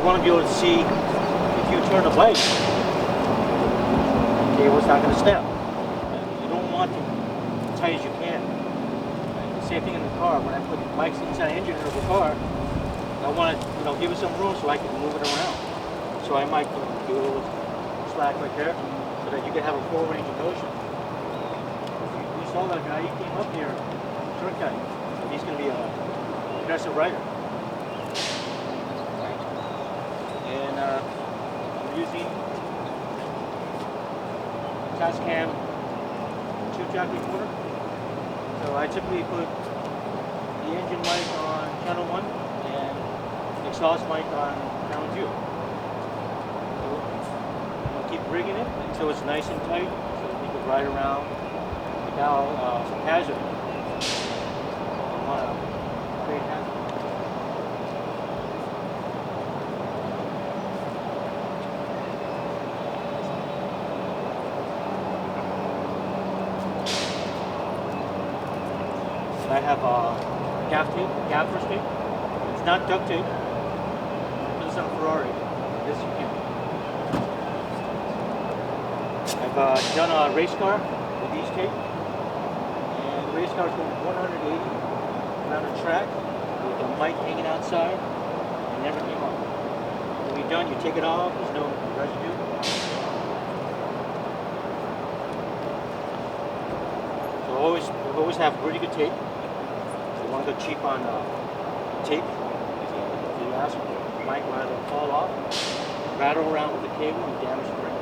you want to be able to see if you turn the bike, the cable's not going to snap. You don't want it as tight as you can. Same thing in the car. When I put bikes inside the engine of the car, I want to, give it some room so I can move it around. So I might do a little slack right there, so that you can have a full range of motion. You saw that guy. He came up here, shortcut. So he's going to be a aggressive rider. And I'm using Tascam 2-jack recorder. So I typically put the engine mic on channel 1 and the exhaust mic on channel 2. So I'll keep rigging it until it's nice and tight so we can ride around without some hazard. I don't want to create hazard. I have gaffer's tape. It's not duct tape. This is on Ferrari. This you can. I've done a race car with these tape. And the race car is going 180 around the track with the mic hanging outside. It never came off. When you're done, you take it off. There's no residue. So always have really good tape. You want to go cheap on tape. If you ask for the mic rather than fall off, rattle around with the cable and damage the ring.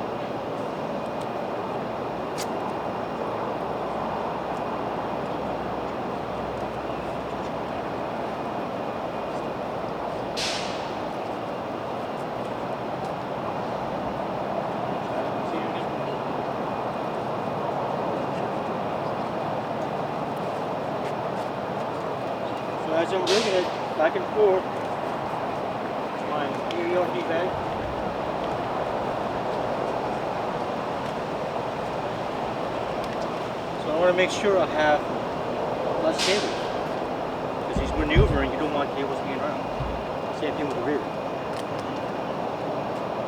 As I'm rigging it back and forth, it's my ERD bag. So I want to make sure I have less cables. Because he's maneuvering, you don't want cables being around. Same thing with the rear.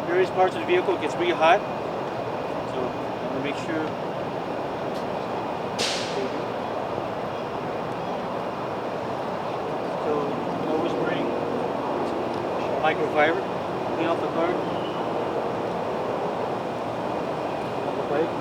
Various parts of the vehicle gets really hot, so I'm going to make sure. Microfiber, clean off the card. The bike.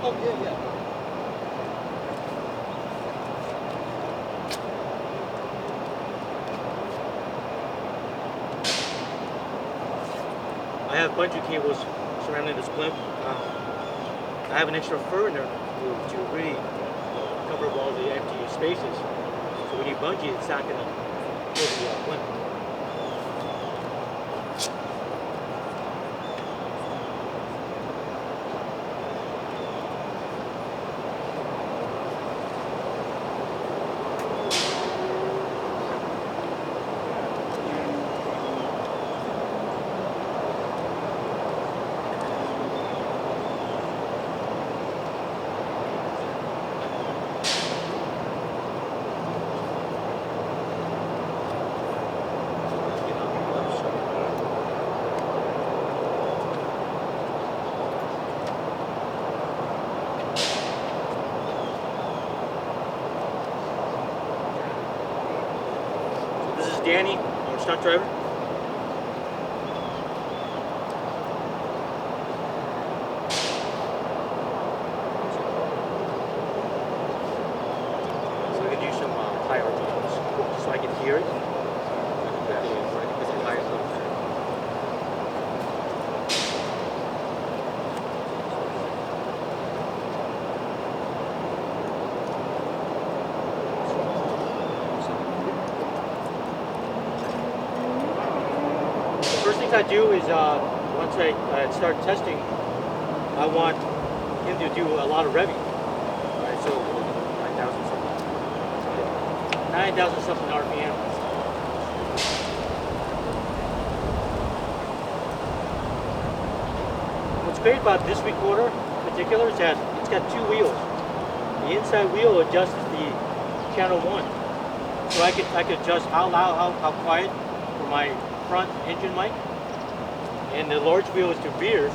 Oh, yeah. I have a bunch of cables surrounding this blimp. I have an extra fur in there to really cover up all the empty spaces. So when you bungee, it's not going to kill the blimp. Danny, our stunt driver. So I can do some tire adjustments so I can hear it. things I do is once I start testing, I want him to do a lot of revving. Alright, so 9,000 something. 9,000 something RPM. What's great about this recorder in particular is that it's got two wheels. The inside wheel adjusts the channel 1. So I could adjust how loud, how quiet for my front engine mic. And the large wheel is the rear,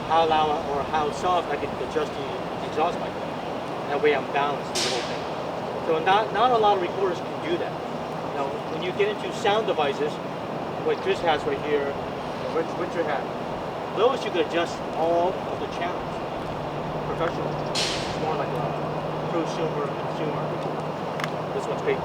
how loud or how soft I can adjust the exhaust mic. That way I'm balanced the whole thing. So not a lot of recorders can do that. Now, when you get into sound devices, what Chris has right here, or Richard has, those you can adjust all of the channels. Professional. It's more like a prosumer, consumer. This one's great.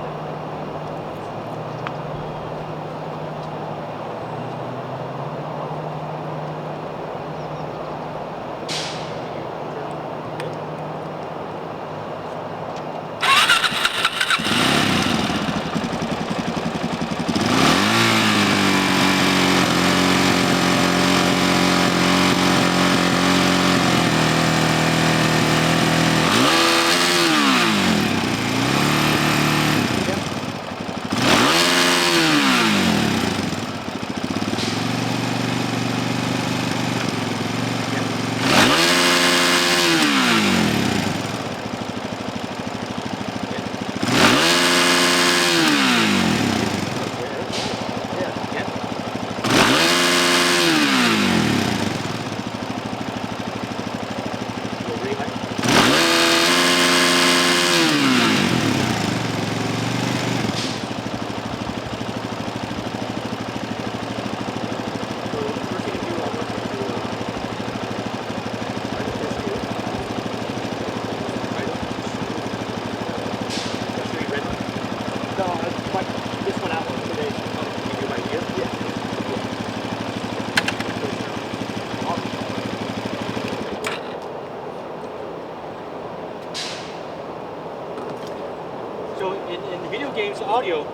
Audio,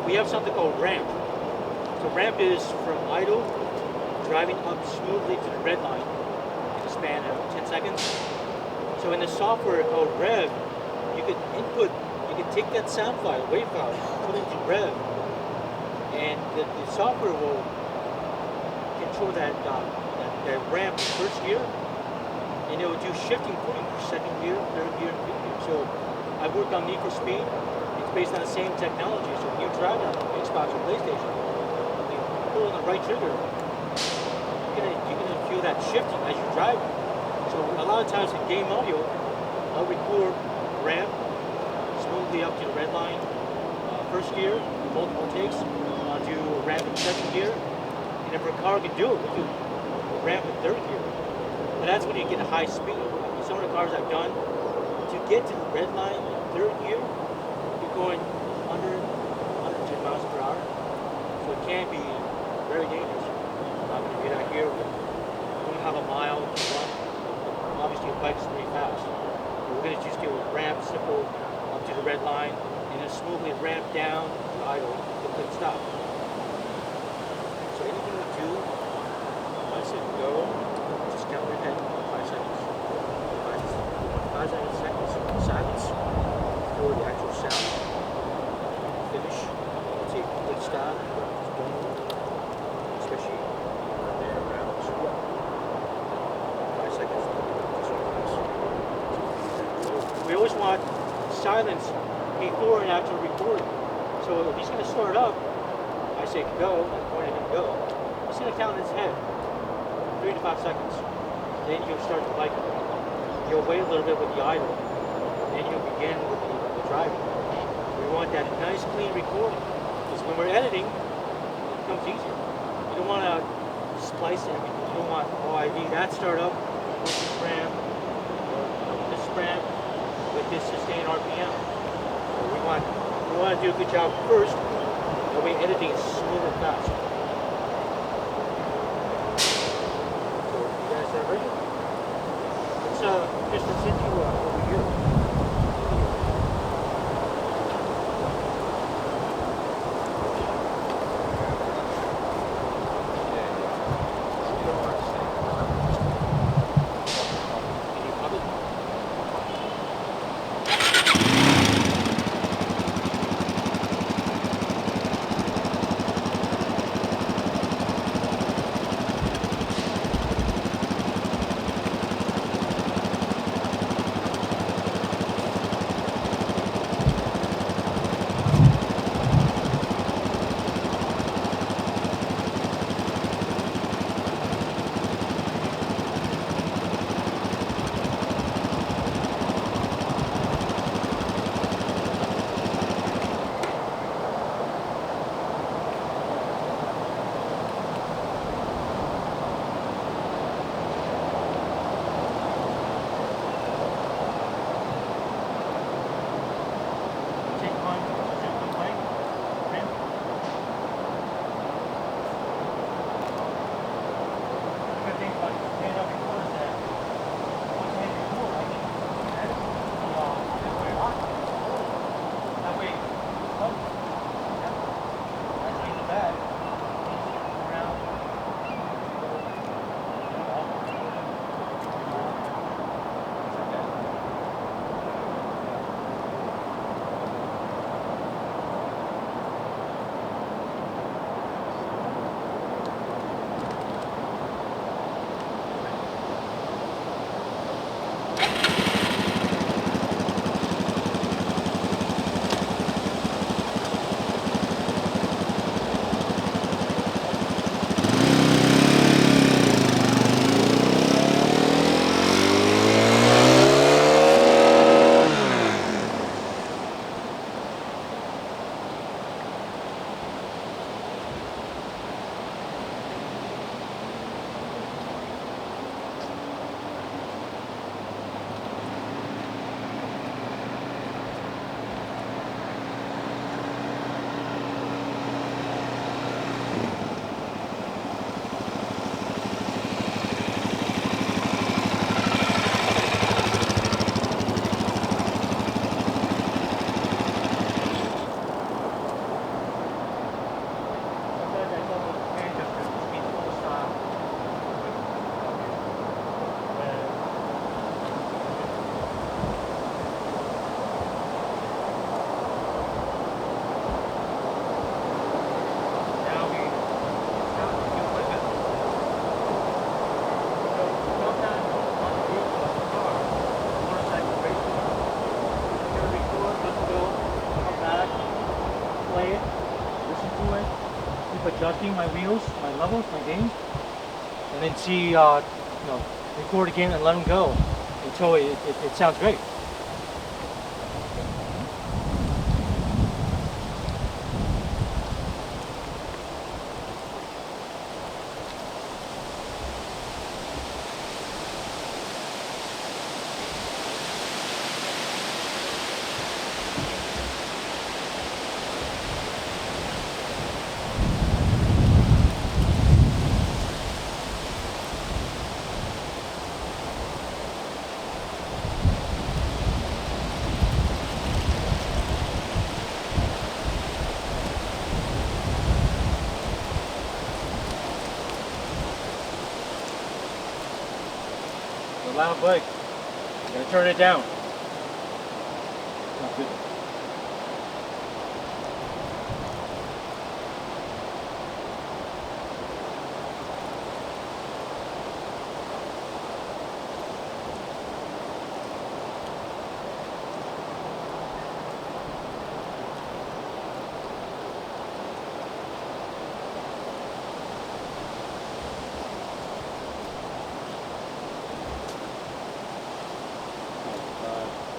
we have something called ramp. So ramp is from idle, driving up smoothly to the red line in a span of 10 seconds. So in the software called Rev, you could take that sound file, wave file, put it into Rev, and the software will control that ramp in first gear, and it will do shifting for you for second gear, third gear, and fifth gear. So I worked on Need for Speed. Based on the same technology, so when you drive on Xbox or PlayStation, you pull on the right trigger, you're gonna feel that shifting as you drive. So a lot of times in game audio, I'll record ramp smoothly up to the red line, first gear, multiple takes. I'll do ramp in second gear, and if a car can do it, we'll do ramp in third gear. But that's when you get a high speed. Some of the cars I've done, to get to the red line in third gear, going under 110 miles per hour, so it can be very dangerous. Not going to be out here. We don't have a mile to run. Obviously, a bike's pretty fast. But we're going to just do a ramp, simple, up to the red line, and then smoothly ramp down to idle to quick stop. So anything we do, I said go, just count your head 5 seconds. 5 seconds silence for the actual sound. Finish, take a quick stop, especially there around 5 seconds. We always want silence before and after recording. So if he's going to start up, I say go, I point at him go. He's going to count in his head 3 to 5 seconds. Then you'll start the bike. You'll wait a little bit with the idle. Then you'll begin with the driving. We want that nice clean recording, because when we're editing, it becomes easier. You don't want to splice everything. You don't want, oh, I need that startup with this ramp, or this ramp with this sustained RPM. So we want to do a good job first, that way editing is smooth and fast. So you guys are ready? Let's send you over here. keep adjusting my wheels, my levels, my gains, and then see, record again and let them go until it sounds great. Loud bike. You're gonna turn it down. Not good.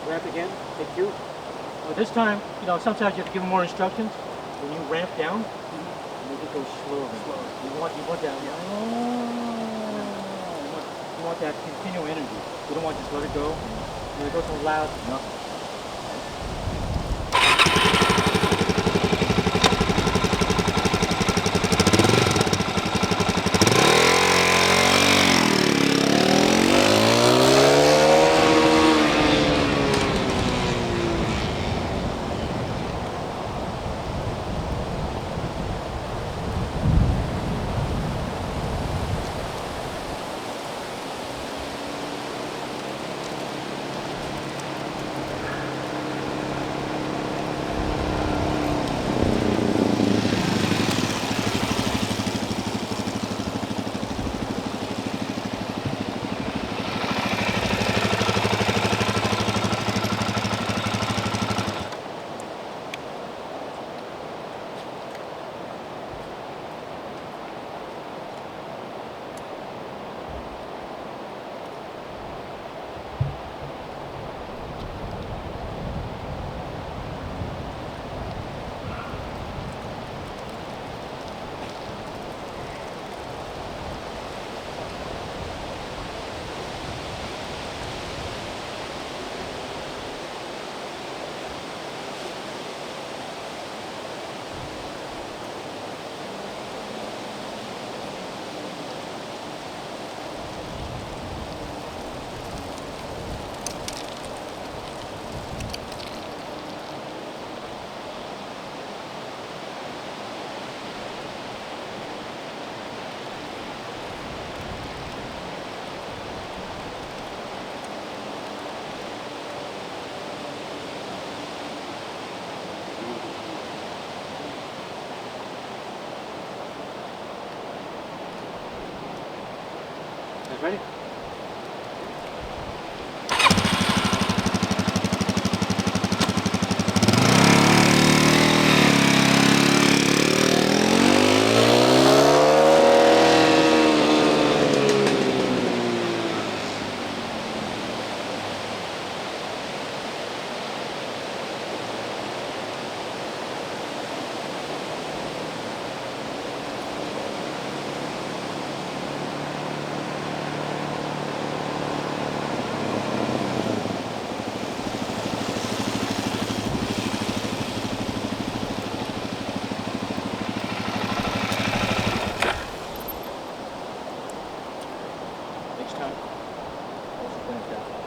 Ramp again, take two. Well, this time, sometimes you have to give them more instructions. When you ramp down, make it go slower. You want that. You want that continual energy. You don't want to just let it go. And it goes so loud, nothing. Ready?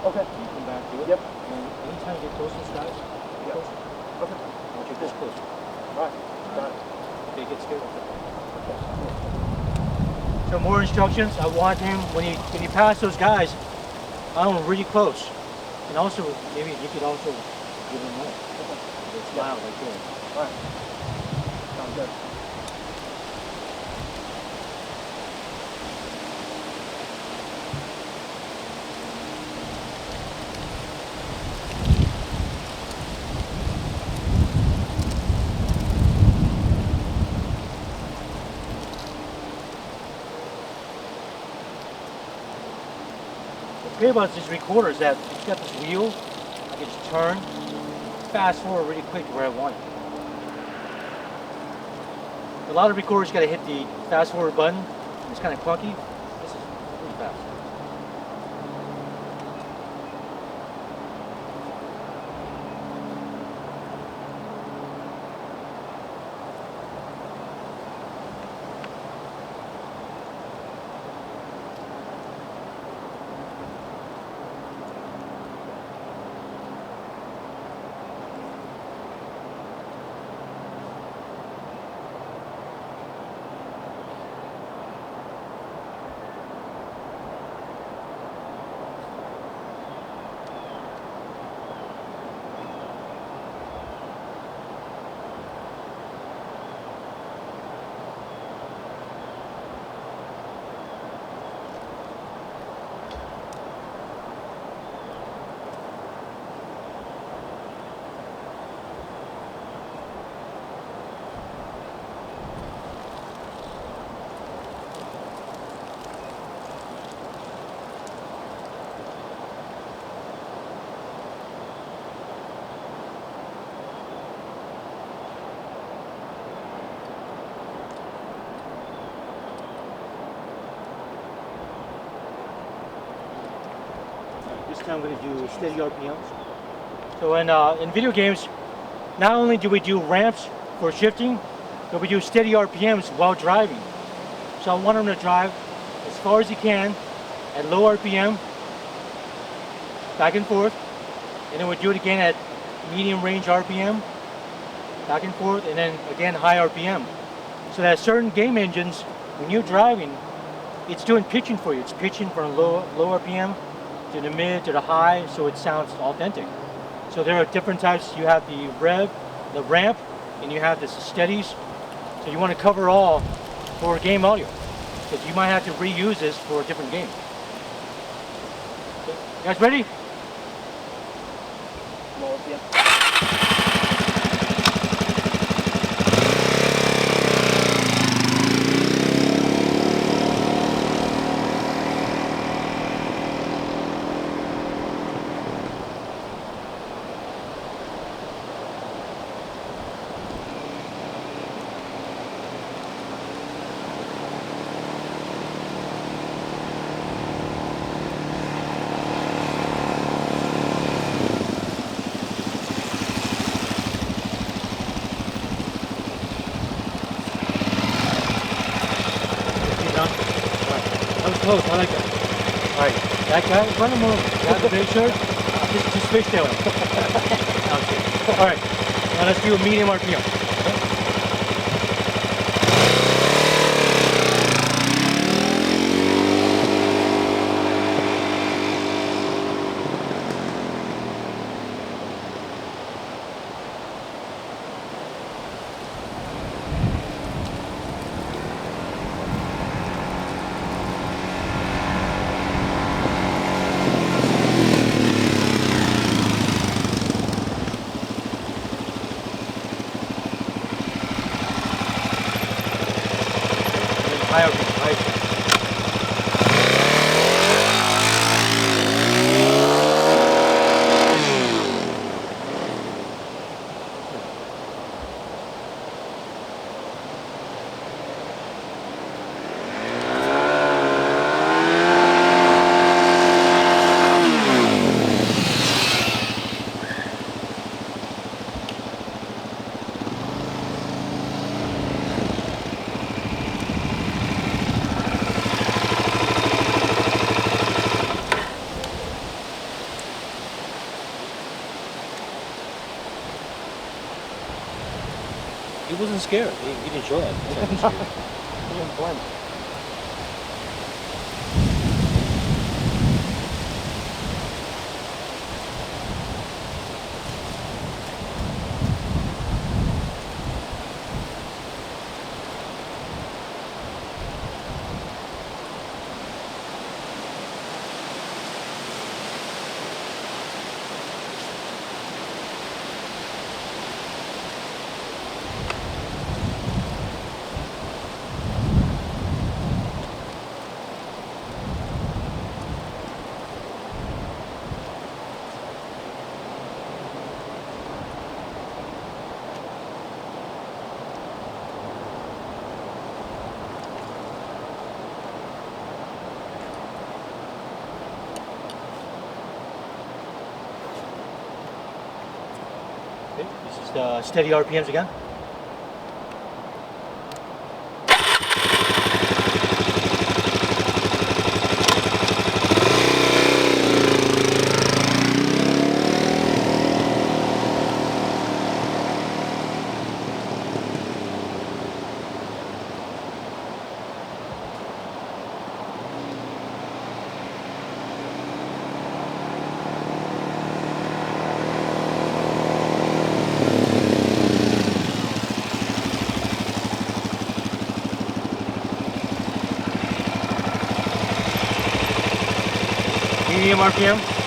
Okay. You come back to it. Yep. And anytime you get close to this guy, get closer. Okay. I want you this close. All right. Got it. Okay, get scared. Okay. So more instructions. I want him when he passes those guys, I want him really close. And also maybe you could also give him more. Okay. Smile like this. All right. Sounds good. great about this recorder is that it's got this wheel. I can just turn, fast forward really quick to where I want it. A lot of recorders got to hit the fast forward button. It's kind of clunky. This is pretty fast. This time I'm going to do steady RPMs. So in video games, not only do we do ramps for shifting, but we do steady RPMs while driving. So I want them to drive as far as you can at low RPM, back and forth, and then we do it again at medium range RPM, back and forth, and then again high RPM. So that certain game engines, when you're driving, it's doing pitching for you. It's pitching from low RPM to the mid to the high, so it sounds authentic. So there are different types. You have the rev, the ramp, and you have the steadies. So you want to cover all for game audio, because you might have to reuse this for a different game. Okay. You guys ready? Yeah. Close, I like that. Alright, that guy, run him over. Got the big shirt? Just fishtail him. Okay. Alright, now let's do a medium RPM. He wasn't scared. He didn't show that. He wasn't scared. He didn't blend. Okay, this is the steady RPMs again. Medium RPM.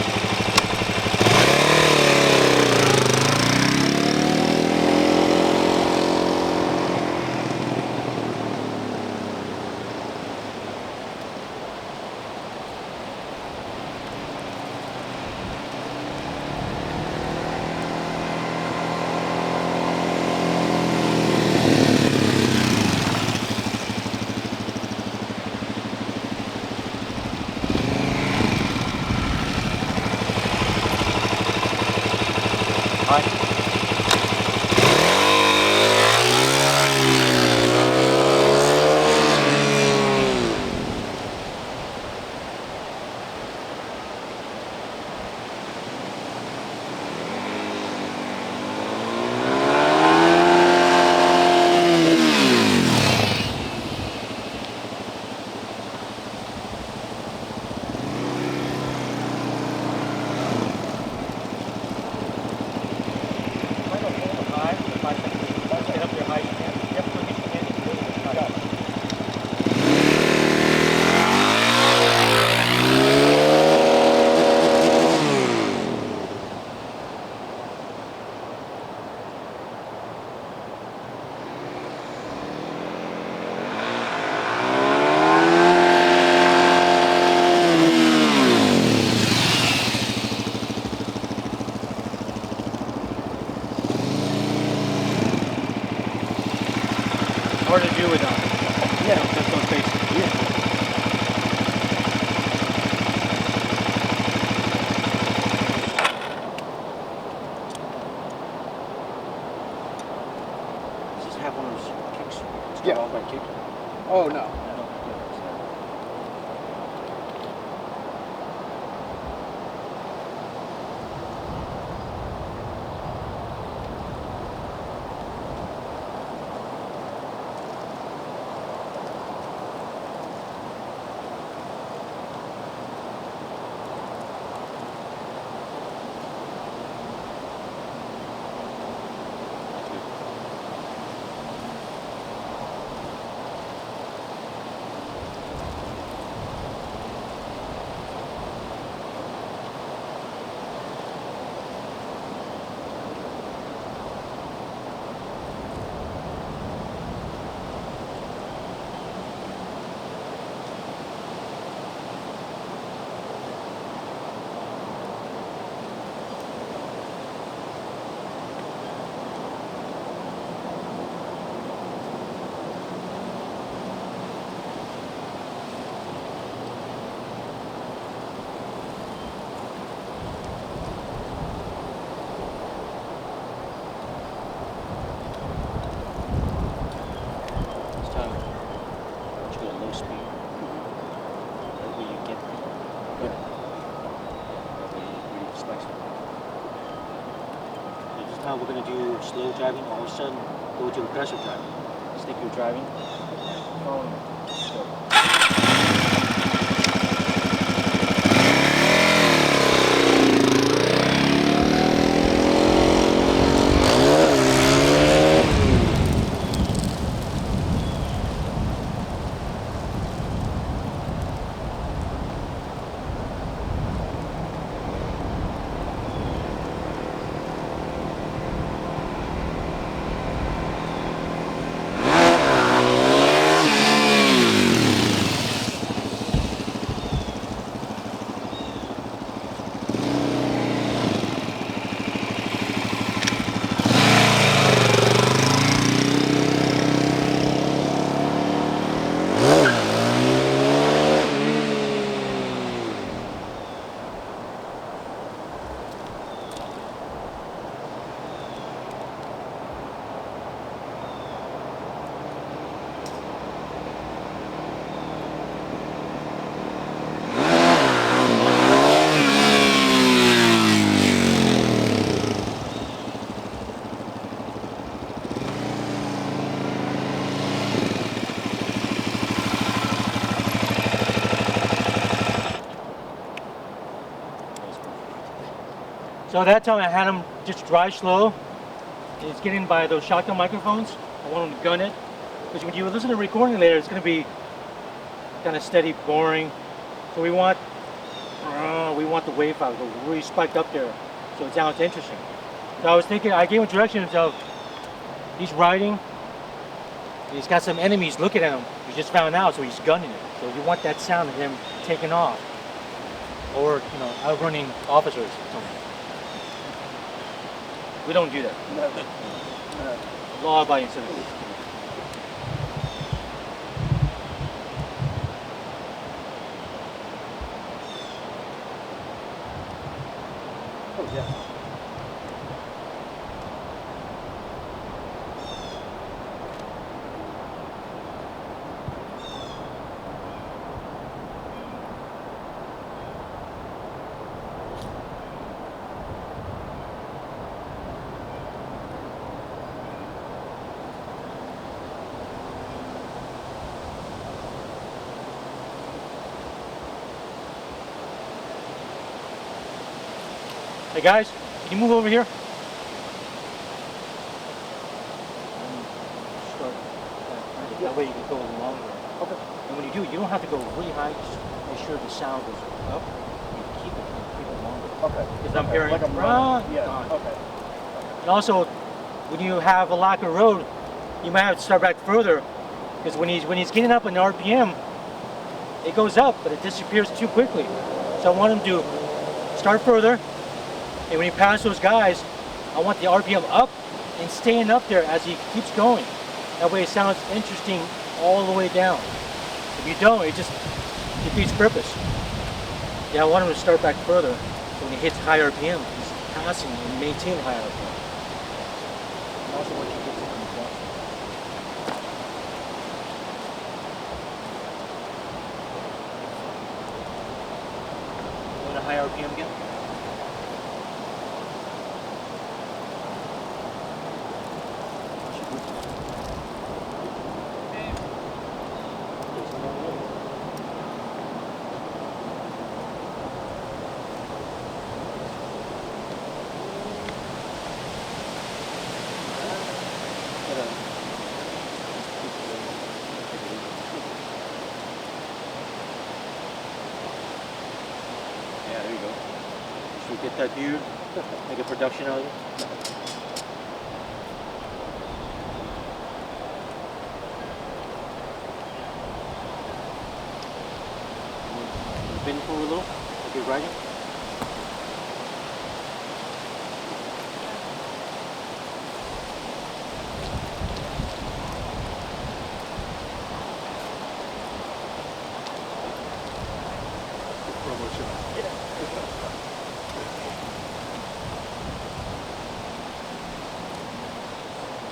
Hard to do with that's on Facebook. Yeah. Does this have one of those kicks? Yeah. Off by kick? Oh no. We're going to do slow driving, all of a sudden go to aggressive driving. Stick your driving. So that time I had him just drive slow. He's getting by those shotgun microphones. I want him to gun it. Because when you listen to the recording later, it's going to be kind of steady, boring. So we want the wave file to go really spiked up there, so it sounds interesting. So I was thinking, I gave him directions of, he's riding, he's got some enemies looking at him. He just found out, so he's gunning it. So you want that sound of him taking off, or outrunning officers or something. We don't do that. No. Law-abiding citizens. Oh, yeah. Hey guys, can you move over here? Start that way you can go longer. Okay. And when you do, you don't have to go really high. Just make sure the sound goes up. You keep it longer. Okay. Because I'm hearing like a run. Yeah. Okay. And also, when you have a locker road, you might have to start back further. Because when he's getting up in RPM, it goes up, but it disappears too quickly. So I want him to start further. And when you pass those guys, I want the RPM up and staying up there as he keeps going. That way it sounds interesting all the way down. If you don't, it just defeats purpose. Yeah, I want him to start back further. So when he hits high RPM, he's passing and maintaining high RPM. And also once you get to the front. You want a high RPM again? Yeah, there you go. Should we get that view? Make a production out of it? Spin for a little, like you're riding.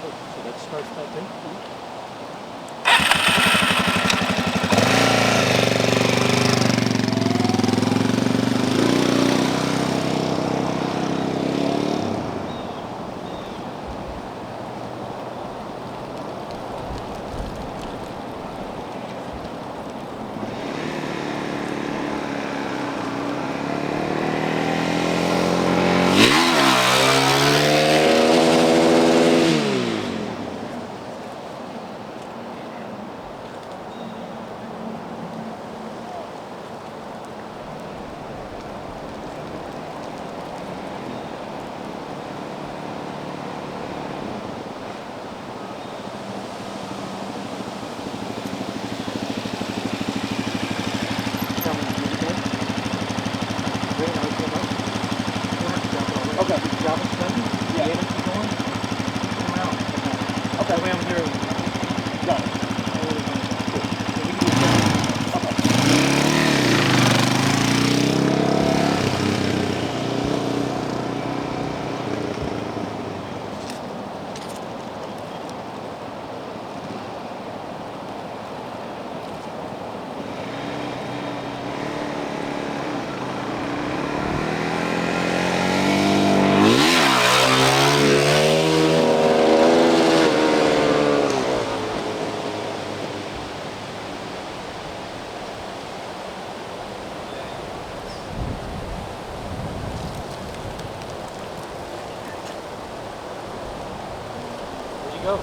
So that starts that thing. you go.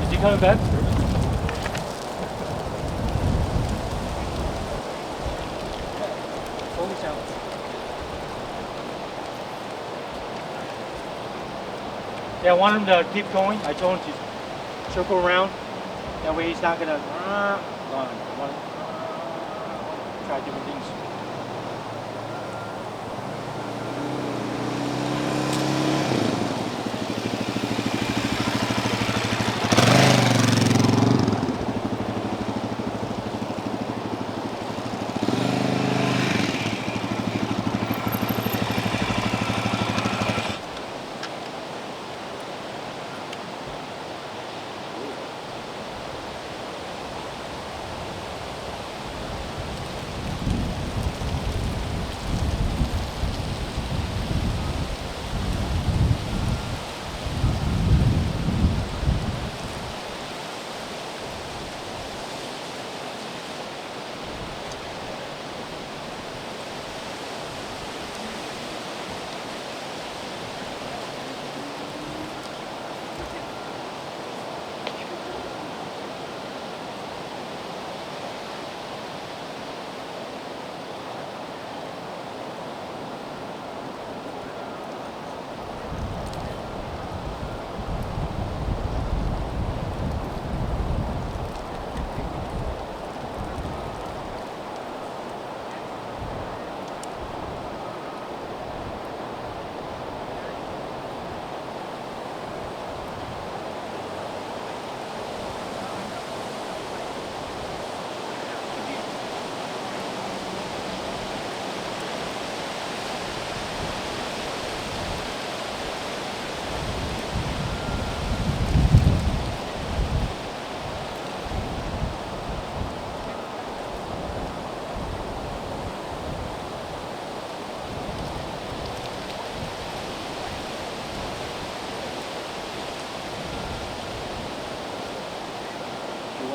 Is he coming back? Holy sound. Yeah, I want him to keep going. I told him to circle around. That way he's not gonna run. Try different things.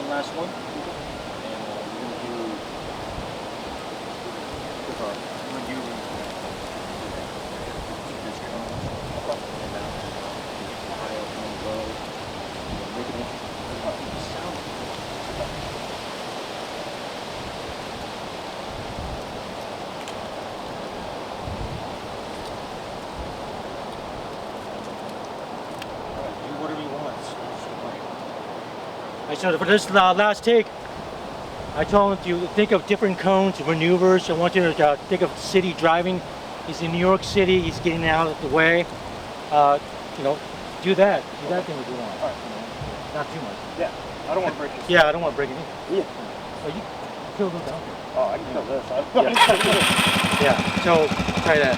Last one, and we're going to do review this cone, and Ohio cone low, do whatever you want. So for this last take, I told him to think of different cones, maneuvers. I want you to think of city driving. He's in New York City. He's getting out of the way. You know, do that. Do that thing if you want. All right. Not too much. Yeah. I don't want to break this. Yeah, I don't want to break it in. Yeah. Oh, you kill those down here. Oh, I can kill this. Yeah. So try that.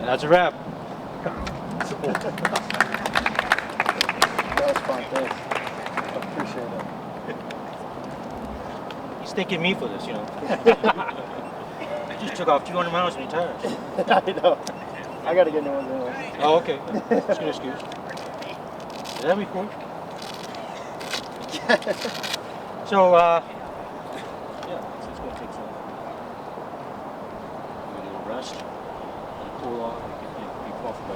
That's a wrap. That was fun, thanks. I appreciate it. He's thanking me for this, you know. I just took off 200 miles on your tires. I know. I gotta get new ones anyway. Oh, okay. That's a good excuse. Is that recording? So, cool off. You can be off by.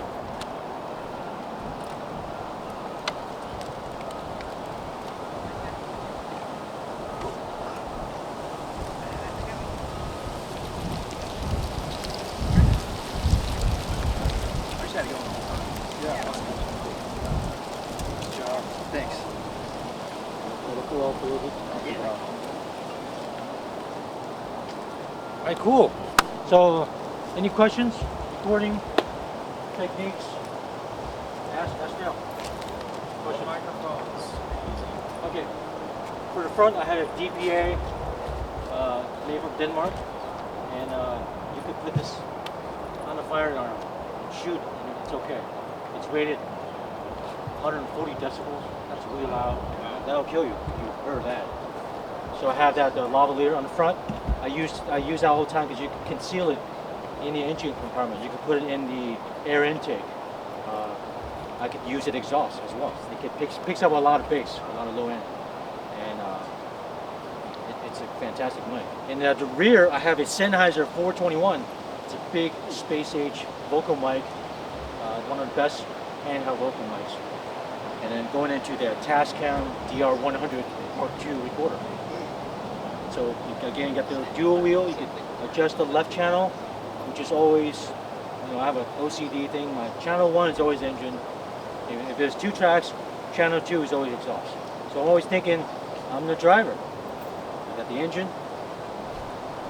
I just had to go. Yeah. Good job. Thanks. It'll cool off a little bit. Yeah. All right, cool. So, any questions? Recording techniques? Ask now. Question? Microphones. Okay. For the front, I had a DPA made from Denmark, and you could put this on the firearm and shoot, and it's okay. It's rated 140 decibels. That's really loud. That'll kill you if you heard that. So I have that lavalier on the front. I use that all the time because you can conceal it in the engine compartment. You can put it in the air intake. I could use it exhaust as well. It picks up a lot of bass, a lot of low end, and it's a fantastic mic. And the rear, I have a Sennheiser 421. It's a big space age vocal mic, one of the best handheld vocal mics. And then going into the Tascam DR100 Mark II recorder. So again, you got the dual wheel. You can adjust the left channel, which is always, I have an OCD thing. My channel 1 is always engine. If there's 2 tracks, channel 2 is always exhaust. So I'm always thinking, I'm the driver. I got the engine,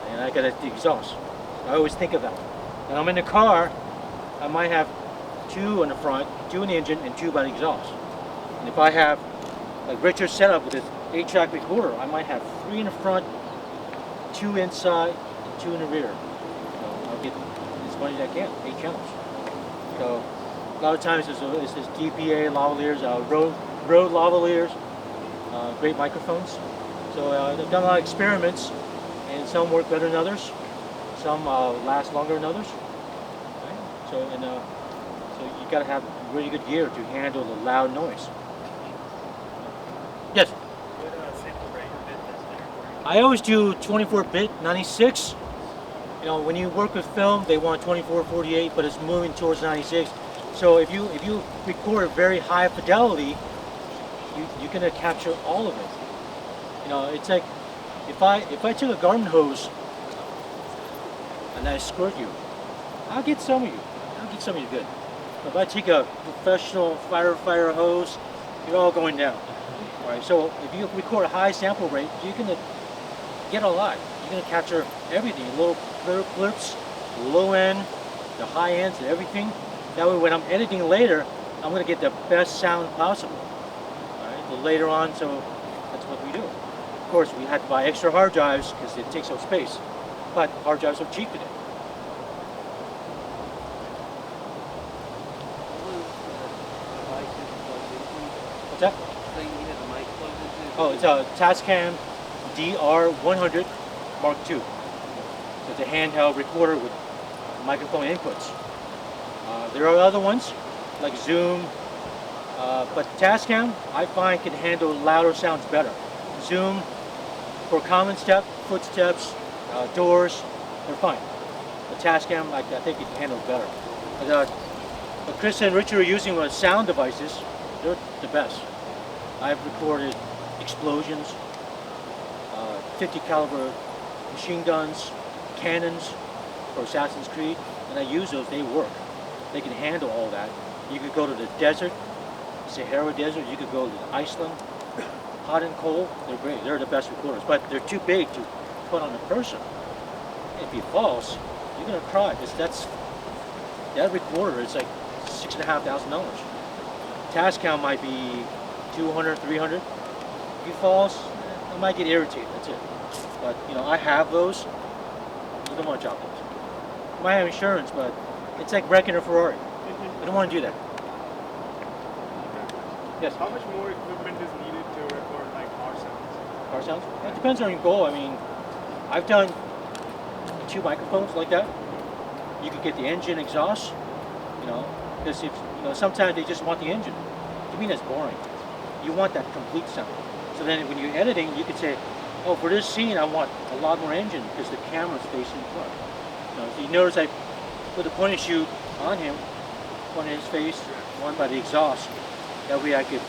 and I got the exhaust. I always think of that. And I'm in the car, I might have 2 in the front, 2 in the engine, and 2 by the exhaust. And if I have, like Richard's setup with his 8-track recorder, I might have 3 in the front, 2 inside, and 2 in the rear. I'll get as much as I can, 8 channels. So a lot of times it's this DPA lavaliers, Rode lavaliers, great microphones. So I've done a lot of experiments, and some work better than others. Some last longer than others. Right? So you got to have really good gear to handle the loud noise. Yes. What sample rate bit is there? I always do 24-bit 96. When you work with film, they want 24, 48, but it's moving towards 96. So if you record at very high fidelity, you're gonna capture all of it. It's like if I took a garden hose and I squirt you, I'll get some of you. I'll get some of you good. But if I take a professional firefighter hose, you're all going down. Right, so if you record a high sample rate, you're going to get a lot. You're going to capture everything, little clips, low end, the high ends, and everything. That way when I'm editing later, I'm going to get the best sound possible. Right, so later on, so that's what we do. Of course, we had to buy extra hard drives because it takes up space. But hard drives are cheap today. What's that? Oh, it's a Tascam DR100 Mark II. So it's a handheld recorder with microphone inputs. There are other ones like Zoom, but Tascam I find can handle louder sounds better. Zoom for common footsteps, doors, they're fine. The Tascam I think it can handle better. But Chris and Richard are using sound devices. They're the best. I've recorded explosions, 50 caliber machine guns, cannons for Assassin's Creed, and I use those. They work. They can handle all that. You could go to the desert, Sahara Desert. You could go to Iceland, hot and cold. They're great. They're the best recorders, but they're too big to put on a person. If he falls, you're gonna cry because that recorder is like $6,500. Tascam might be 200, 300. If he falls, I might get irritated. That's it. But I have those. You don't want to drop those. You might have insurance, but it's like wrecking a Ferrari. You don't want to do that. Yes. How much more equipment is needed to record like car sounds? Car sounds? It depends on your goal. I mean, I've done 2 microphones like that. You could get the engine exhaust, because sometimes they just want the engine. To me, that's boring. You want that complete sound. So then when you're editing, you could say, oh, for this scene, I want a lot more engine because the camera's facing front. So you notice I put a point and shoot on him, one in his face, one by the exhaust. That way I could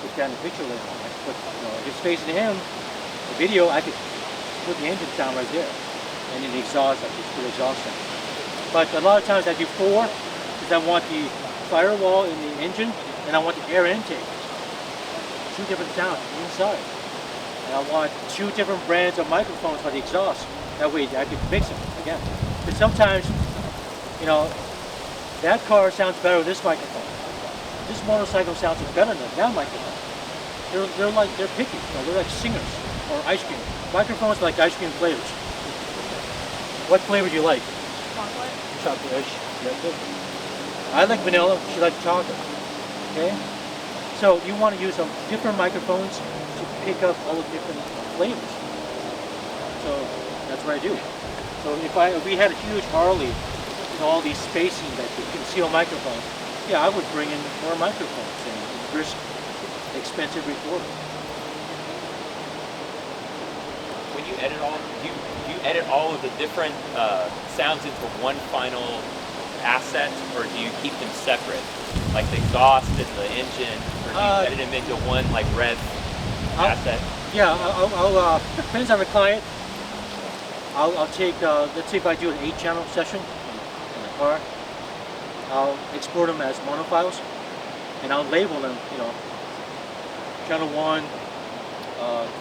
put down the picture later on. I could put, if it's facing him, the video, I could put the engine sound right there. And then the exhaust, I just put exhaust sound. But a lot of times I do 4, because I want the firewall in the engine, and I want the air intake. 2 different sounds inside. And I want 2 different brands of microphones for the exhaust. That way I could mix them again. But sometimes, that car sounds better with this microphone. This motorcycle sounds better than that microphone. They're picky. They're like singers or ice cream. Microphones are like ice cream flavors. What flavor do you like? Chocolate. Chocolate. Yeah. I like vanilla. She likes chocolate. Okay. So you want to use some different microphones to pick up all the different flavors. So that's what I do. So if we had a huge Harley with all these spacing that could conceal microphones, yeah, I would bring in more microphones and risk expensive recording. When you edit all, do you edit all of the different sounds into one final asset, or do you keep them separate, like the exhaust and the engine, or do you edit them into one like rev asset? Yeah, I'll depends on the client. I'll take, let's say if I do an 8-channel session in the car, I'll export them as monofiles, and I'll label them, channel 1,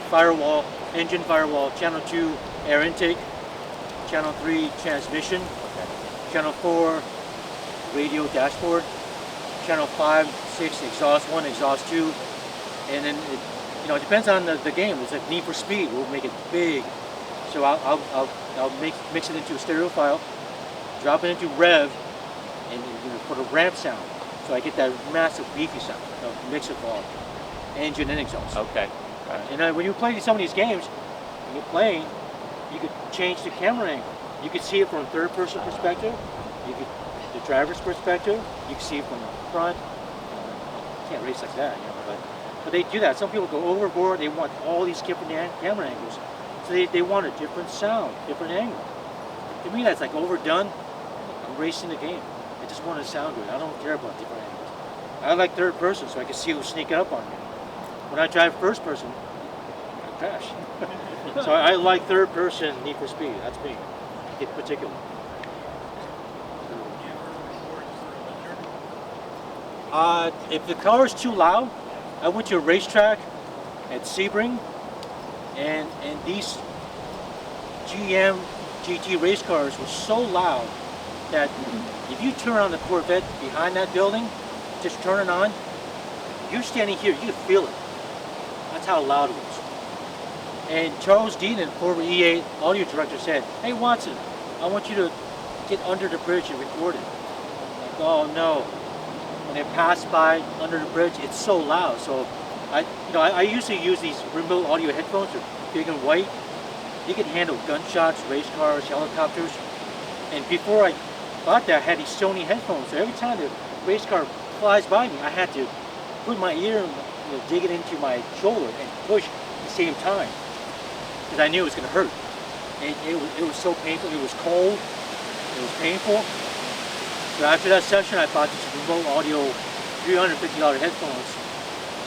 firewall, engine firewall, channel 2, air intake, channel 3, transmission, channel 4, radio dashboard, channel 5, 6, exhaust 1, exhaust 2, and then it depends on the game. It's like Need for Speed, we'll make it big. So I'll mix it into a stereo file, drop it into rev, and put a ramp sound. So I get that massive beefy sound, mix of all engine and exhaust. Okay. And when you play some of these games, when you're playing, you could change the camera angle. You could see it from third-person perspective. You could the driver's perspective. You can see it from the front. You can't race like that, but they do that. Some people go overboard. They want all these different camera angles. So they want a different sound, different angle. To me, that's like overdone. I'm racing the game. I just want to sound good. I don't care about different angles. I like third person so I can see who's sneaking up on me. When I drive first person, I crash. So I like third person Need for Speed. That's me, in particular. If the car is too loud, I went to a racetrack at Sebring, and these GM GT race cars were so loud that if you turn on the Corvette behind that building, just turn it on, you're standing here, you can feel it. That's how loud it was. And Charles Deaton, former EA audio director, said, "Hey Watson, I want you to get under the bridge and record it." I'm like, oh no. When I pass by under the bridge, it's so loud. So I usually use these remote audio headphones. They're big and white. You can handle gunshots, race cars, helicopters. And before I bought that, I had these Sony headphones. So every time the race car flies by me, I had to put my ear and dig it into my shoulder and push at the same time, because I knew it was going to hurt. And it was so painful. It was cold. It was painful. So after that session, I bought these remote audio $350 headphones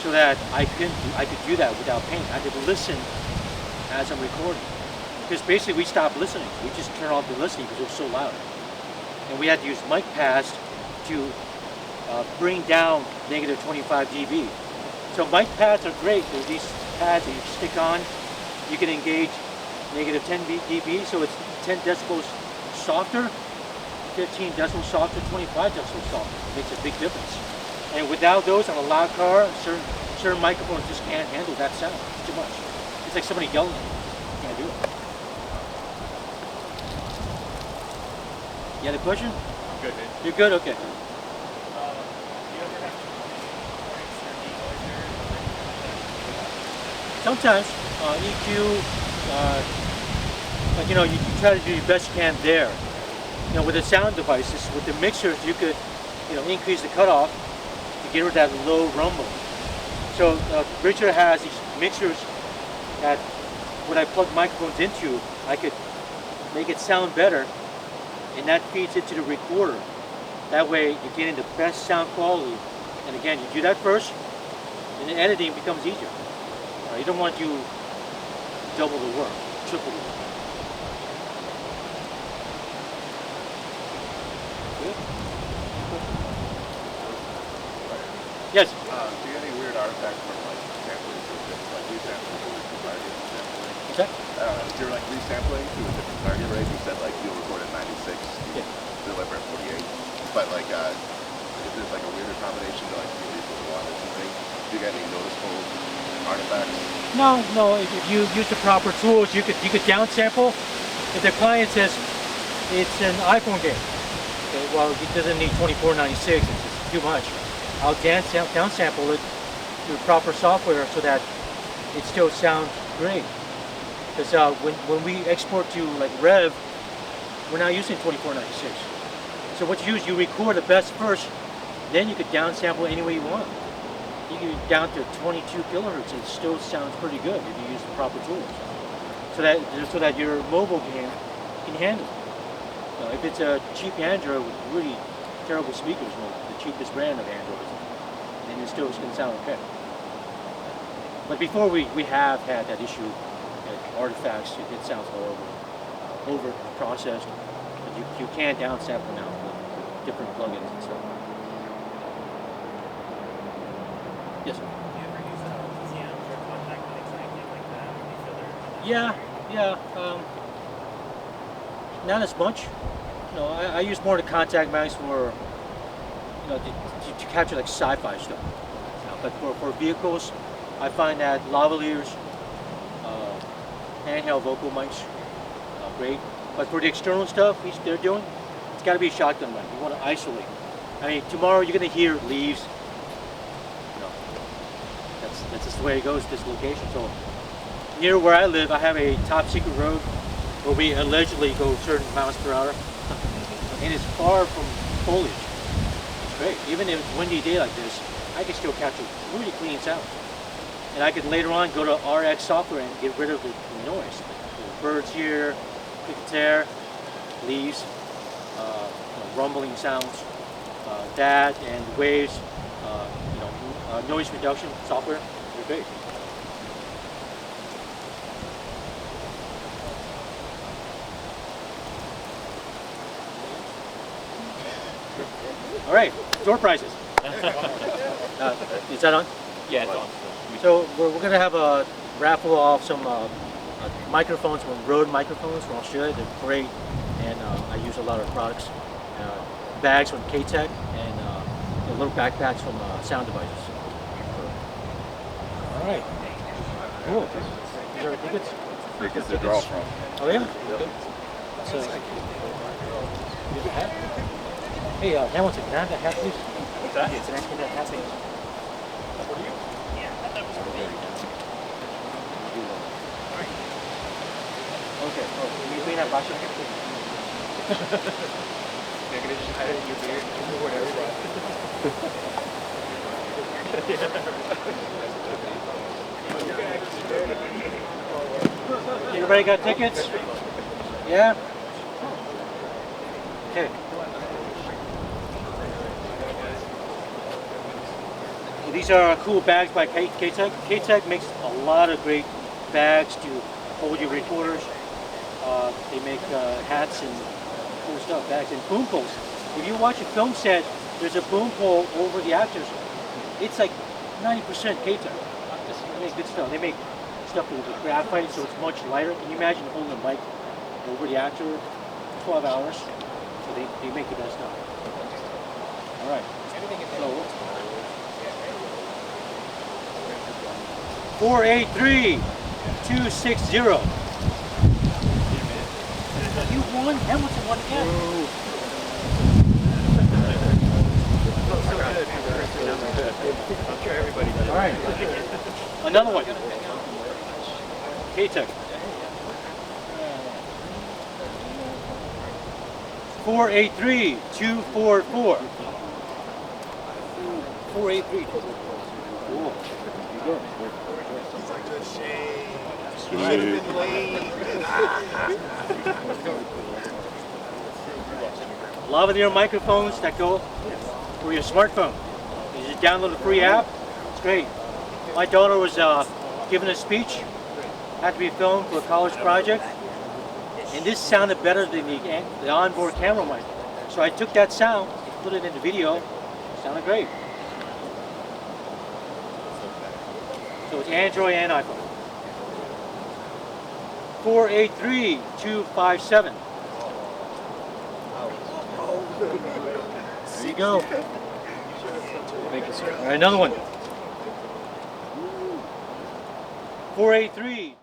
so that I could do that without pain. I could listen as I'm recording. Because basically we stopped listening. We just turned off the listening because it was so loud. And we had to use mic pads to bring down negative 25 dB. So mic pads are great. There's these pads that you stick on. You can engage negative 10 dB, so it's 10 decibels softer, 15 decibels softer, 25 decibels softer. It makes a big difference. And without those on a loud car, certain microphones just can't handle that sound. It's too much. It's like somebody yelling at you. You can't do it. You had a question? I'm good, man. You're good? Okay. Do you ever have to breaks or denoiser? Sometimes EQ, like you try to do your best you can there. With the sound devices, with the mixers, you could, increase the cutoff to get rid of that low rumble. So Richard has these mixers that when I plug microphones into, I could make it sound better and that feeds into the recorder. That way you're getting the best sound quality. And again, you do that first, and then editing becomes easier. You don't want to do double the work, triple the work. Good? Yes? Do you have any weird artifacts from like sampling to a different, like resampling to a different target? What's that? If you're like resampling to a different target, right? You said like you'll record at 96, Yeah. deliver at 48. But like, if there's like a weirder combination to like really put one or something, do you get any noticeable artifacts? No. If you use the proper tools, you could downsample. If the client says it's an iPhone game, okay, well, it doesn't need 2496. It's just too much. I'll downsample it through proper software so that it still sounds great. Because when we export to like Rev, we're not using 2496. So what you do is you record the best first, then you could downsample any way you want. You can get down to 22 kilohertz and it still sounds pretty good if you use the proper tools. So that your mobile game can handle it. If it's a cheap Android with really terrible speakers, the cheapest brand of Androids, then it still can sound okay. But before we have had that issue, artifacts, it sounds horrible, over processed. But you can downsample now with different plugins and stuff. Yes, sir. Do you ever use PCMs or contact mics or anything like that? Or any filler? Yeah. Not as much. I use more the contact mics for, to capture like sci-fi stuff. But for vehicles, I find that lavaliers, handheld vocal mics, great. But for the external stuff they're doing, it's got to be a shotgun mic. You want to isolate. I mean, tomorrow you're going to hear leaves. That's just the way it goes, this location. So near where I live, I have a top secret road where we allegedly go certain miles per hour. And it's far from foliage. It's great. Even if it's a windy day like this, I can still capture really clean sounds. And I can later on go to RX software and get rid of the noise. Birds here, crickets there, leaves, rumbling sounds, that and waves, noise reduction software. They're great. All right, door prizes. Is that on? Yeah, it's on. So we're going to have a raffle off some microphones from Rode microphones from Australia. They're great, and I use a lot of products. Bags from K-Tech, and little backpacks from Sound Devices. All right. Cool. These are tickets? Tickets to draw from. Oh yeah? Okay. So, here's a hat. Hey, Hamilton, can I have that hat, please? What's that? Can I have that hat, please? For you? Yeah, that was for me. Okay. Oh, we have Basha here, please. Everybody got tickets? Yeah? Okay. These are cool bags by K-Tech. K-Tech makes a lot of great bags to hold your recorders. They make hats and cool stuff, bags, and boom poles. If you watch a film set, there's a boom pole over the actors. It's like 90% K-Tech. They make good stuff. They make stuff with graphite, so it's much lighter. Can you imagine holding a mic over the actor 12 hours? So they make the best stuff. All right. So 483-260. You won. Hamilton won again. I'm sure everybody does. All right. Another one. K-Tech. 483-244. 483. Cool. Good. Such a shame. You should have been late. lavalier microphones that go for your smartphone. You just download the free app. It's great. My daughter was giving a speech, had to be filmed for a college project, and this sounded better than the onboard camera mic. So I took that sound, put it in the video. Sounded great. So it's Android and iPhone. 483-257. There you go. Thank you, sir. All right, another one. 483.